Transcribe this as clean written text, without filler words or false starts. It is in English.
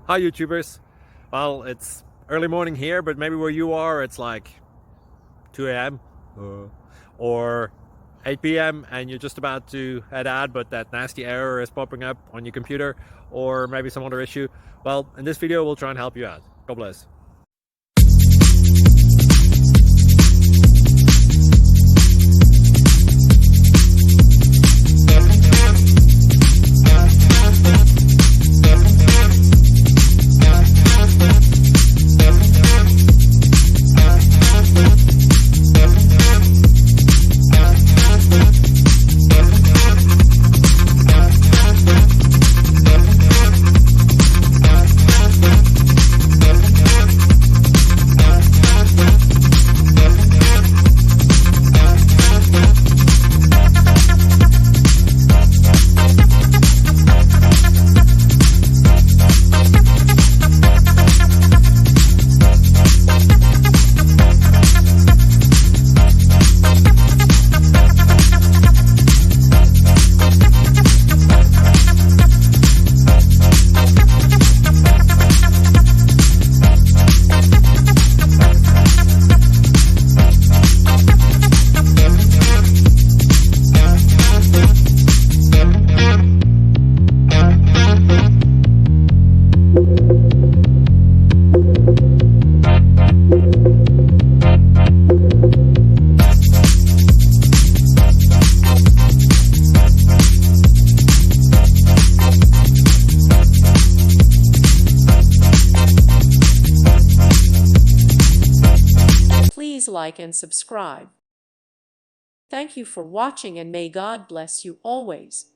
Hi YouTubers. Well, it's early morning here, but maybe where you are it's like 2 a.m. or 8 p.m. and you're just about to head out, but that nasty error is popping up on your computer, or maybe some other issue. Well, in this video we'll try and help you out. God bless. Please like and subscribe. Thank you for watching, and may God bless you always.